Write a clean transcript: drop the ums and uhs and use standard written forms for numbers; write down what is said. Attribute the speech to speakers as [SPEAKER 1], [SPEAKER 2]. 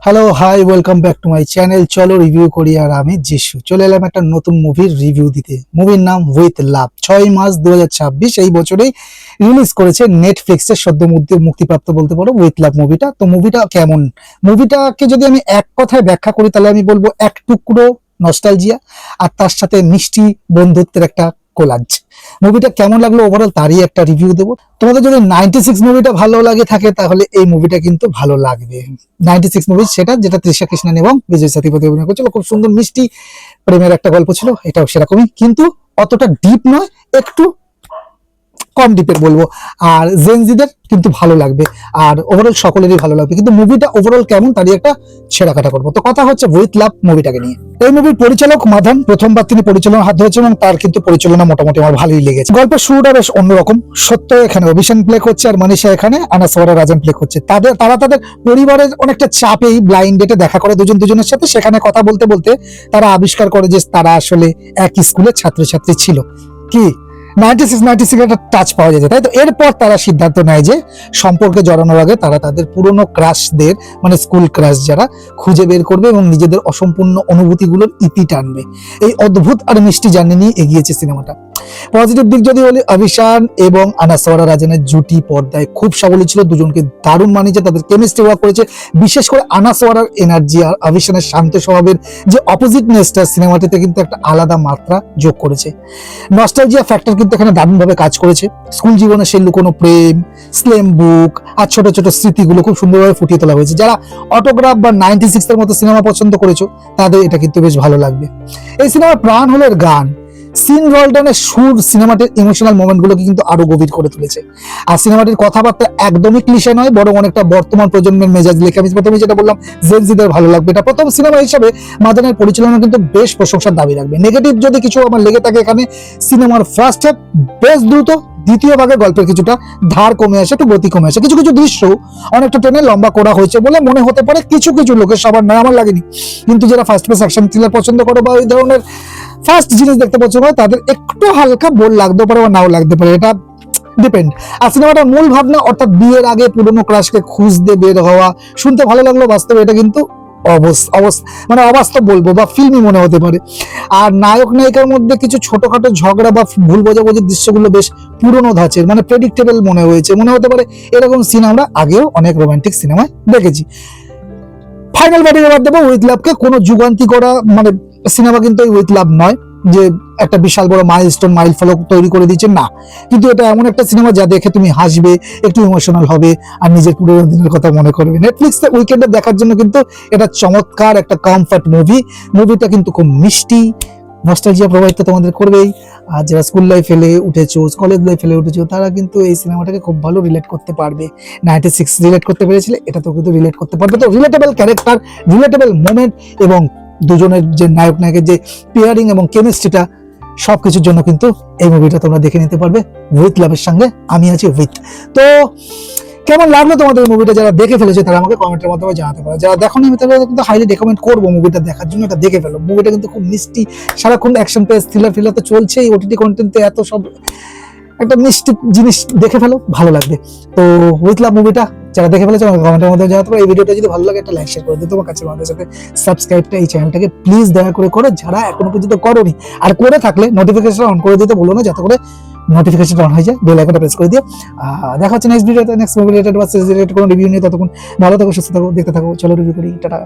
[SPEAKER 1] Hello hi welcome back to my channel. চলো review করি। আর আমি যিশু চলে এলাম একটা নতুন মুভির রিভিউ দিতে। মুভির নাম উইথ লাভ। 6 মার্চ 2026 এই বছরেই রিলিজ করেছে নেটফ্লিক্সের সদ্য মুক্তিপ্রাপ্ত বলতে পারো উইথ লাভ মুভিটা। তো মুভিটা কেমন, মুভিটাকে যদি আমি এক কথায় ব্যাখ্যা করি তাহলে আমি বলবো এক টুকরো নস্টালজিয়া আর তার সাথে মিষ্টি বন্ধুত্বের একটা কোলাজ। মুভিটা কেমন লাগলো ওভারঅল তারই একটা রিভিউ দেবো। তোমাদের যদি 96 মুভিটা ভালো লাগে থাকে তাহলে এই মুভিটা কিন্তু ভালো লাগবে। 96 মুভি সেটা যেটা তৃষা কৃষ্ণন এবং বিজয় সেতুপতি অভিনয় করেছিল। খুব সুন্দর মিষ্টি প্রেমের একটা গল্প ছিল, এটাও সেরকমই, কিন্তু অতটা ডিপ নয়, একটু কম ডিপের বলবো। আর জেনজিদের কিন্তু ভালো লাগবে আর ওভারঅল সকলেরই ভালো লাগবে। কিন্তু মুভিটা ওভারঅল কেমন তারই একটা ছেঁড়াকাটা করবো। তো কথা হচ্ছে উইথ লাভ মুভিটাকে নিয়ে। এই মুভির পরিচালক মাধান, প্রথমবার তিনি পরিচালনা হাত ধরেছেন এবং তার কিন্তু পরিচালনা মোটামুটি আমার ভালোই লেগেছে। গল্পের শুরুটা বেশ অন্যরকম। সত্য এখানে অভিশান প্লে করছে আর মনীষা এখানে আনাসওয়ারা রাজন প্লে করছে। তারা তাদের পরিবারের অনেকটা চাপেই ব্লাইন্ড ডেটে দেখা করে দুজনের সাথে। সেখানে কথা বলতে বলতে তারা আবিষ্কার করে যে তারা আসলে একই স্কুলের ছাত্রছাত্রী ছিল। কি 96 একটা টাচ পাওয়া যায়, তাই তো? এরপর তারা সিদ্ধান্ত নেয় যে সম্পর্কে জড়ানোর আগে তারা তাদের পুরনো ক্রাশদের, মানে স্কুল ক্রাশ যারা, খুঁজে বের করবে এবং নিজেদের অসম্পূর্ণ অনুভূতিগুলোর ইতি টানবে। এই অদ্ভুত আর মিষ্টি জার্নি নিয়ে এগিয়েছে সিনেমাটা। পজিটিভ দিক যদি বলি, অভিশান এবং আনাসওয়ারা রাজনের জুটি পর্দায় খুব সাবলীল ছিল। দুজনকে দারুণ মানিয়েছে, তাদের কেমিস্ট্রি ওয়ার্ক করেছে। বিশেষ করে আনাসওয়ারার এনার্জি আর অভিশানের শান্ত স্বভাবের যে অপোজিটনেসটা সিনেমাটিতে কিন্তু একটা আলাদা মাত্রা যোগ করেছে। নস্টালজিয়া ফ্যাক্টর কিন্তু এখানে দারুণভাবে কাজ করেছে। স্কুল জীবনে সেই লুকোনো প্রেম, স্লেম বুক আর ছোট ছোট স্মৃতিগুলো খুব সুন্দরভাবে ফুটিয়ে তোলা হয়েছে। যারা অটোগ্রাফ বা 96 এর মতো সিনেমা পছন্দ করেছো তাদের এটা কিন্তু বেশ ভালো লাগবে। এই সিনেমার প্রাণ হলো এর গান। সিন রল্টনের সুর সিনেমাটির ইমোশনাল মোমেন্টগুলোকে কিন্তু আরো গভীর করে তুলেছে। আর সিনেমাটির কথাবার্তা একদমই ক্লিশে নয়, বরং অনেকটা বর্তমান প্রজন্মের মেজাজ লেখা। আমি প্রথমে যেটা বললাম, জেনজিদের ভালো লাগবে। এটা প্রথম সিনেমা হিসেবে মাদানের পরিচালনা কিন্তু বেশ প্রশংসার দাবি রাখবে। নেগেটিভ যদি কিছু আমার লেগে থাকে, এখানে সিনেমার ফার্স্ট হাফ বেশ দ্রুত, দ্বিতীয় ভাগে গল্পের কিছুটা ধার কমে আসে, একটু গতি কমে আসে। কিছু কিছু দৃশ্য অনেকটা টেনে লম্বা করা হয়েছে বলে মনে হতে পারে কিছু কিছু লোকের, সবার নয়, আমার লাগেনি। কিন্তু যারা ফার্স্ট পেস অ্যাকশন থ্রিলার পছন্দ করে বা ওই ধরনের ফার্স্ট জিনিস দেখতে পছন্দ করে তাদের একটু হালকা বোর লাগতে পারে বা নাও লাগতে পারে, এটা ডিপেন্ড। আর সিনেমাটার মূল ভাবনা, অর্থাৎ বিয়ের আগে পুরনো ক্রাশকে খুঁজতে বের হওয়া, শুনতে ভালো লাগলো, বাস্তবে এটা কিন্তু মানে অবাস্তব বলবো বা ফিল্মি মনে হতে পারে। আর নায়ক নায়িকার মধ্যে কিছু ছোটখাটো ঝগড়া বা ভুল বোঝাবুঝির দৃশ্যগুলো বেশ পুরনো ধাঁচের, মানে প্রেডিক্টেবল মনে হয়েছে। মনে হতে পারে এরকম সিন আমরা আগেও অনেক রোমান্টিক সিনেমায় দেখেছি। ফাইনাল ব্যাটিং এবার দেবো উইথ লাভকে। কোনো যুগান্তি করা মানে সিনেমা কিন্তু উইথ লাভ নয় যে একটা বিশাল বড় মাইলস্টোন মাইল ফলক তৈরি করে দিচ্ছে, না। কিন্তু এটা এমন একটা সিনেমা যা দেখে তুমি হাসবে, একটু ইমোশনাল হবে আর নিজের পুরোনো দিনের কথা মনে করবে। নেটফ্লিক্সে উইকেন্ডে দেখার জন্য কিন্তু এটা চমৎকার একটা কমফর্ট মুভি। মুভিটা কিন্তু খুব মিষ্টি, নস্টালজিয়া প্রভাবিত তোমাদের করবেই। আর যারা স্কুল লাইফ ফেলে উঠেছো, কলেজ লাইফ ফেলে উঠেছো, তারা কিন্তু এই সিনেমাটাকে খুব ভালো রিলেট করতে পারবে। 96 রিলেট করতে পেরেছিলে, এটা তো কিন্তু রিলেট করতে পারবে। তো রিলেটেবল ক্যারেক্টার, রিলেটেবল মোমেন্ট এবং দুজনের যে নায়ক নায়কের যে পেয়ারিং এবং কেমিস্ট্রিটা, সবকিছুর জন্য কিন্তু এই মুভিটা তোমরা দেখে নিতে পারবে উইথ লাভের সঙ্গে আমি আছি উইথ। তো কেমন লাগলো তোমাদের মুভিটা? যারা দেখে ফেলেছে তারা আমাকে কমেন্টের মাধ্যমে জানাতে পারো। যারা দেখোনি আমি তাদের কিন্তু হাইলি রেকমেন্ড করবো মুভিটা দেখার জন্য। এটা দেখে ফেলো, মুভিটা কিন্তু খুব মিষ্টি, সারাক্ষণ অ্যাকশন পেস, থ্রিলার তো চলছেই। ওটিটি কন্টেন্টে এত সব একটা মিষ্টি জিনিস, দেখে ফেলো, ভালো লাগবে। তো উইথ লাভ মুভিটা যারা দেখে ফেলেছে আমাকে কমেন্টের মধ্যে জানাতে পারো। এই ভিডিওটা যদি ভালো লাগে একটা লাইক শেয়ার করে দিও। তোমার কাছে আমাদের সাথে সাবস্ক্রাইবটা এই চ্যানেলটাকে প্লিজ দয়া করে করো, যারা এখনো পর্যন্ত করোনি। আর করে থাকলে নোটিফিকেশন অন করে দিতে বলো না, যাতে করে নোটিফিকেশনটা অন হয়ে যায়। বেল আইকনটা প্রেস করে দিও। দেখা হচ্ছে নেক্সট ভিডিওতে, নেক্সট মুভি রিলেটেড বা সিরিজ রিলেটেড কোনো রিভিউ নিয়ে। ততক্ষণ ভালো থাকো, সুস্থ থাকো, দেখতে থাকো। চলো রিভিউ করি, টাটা।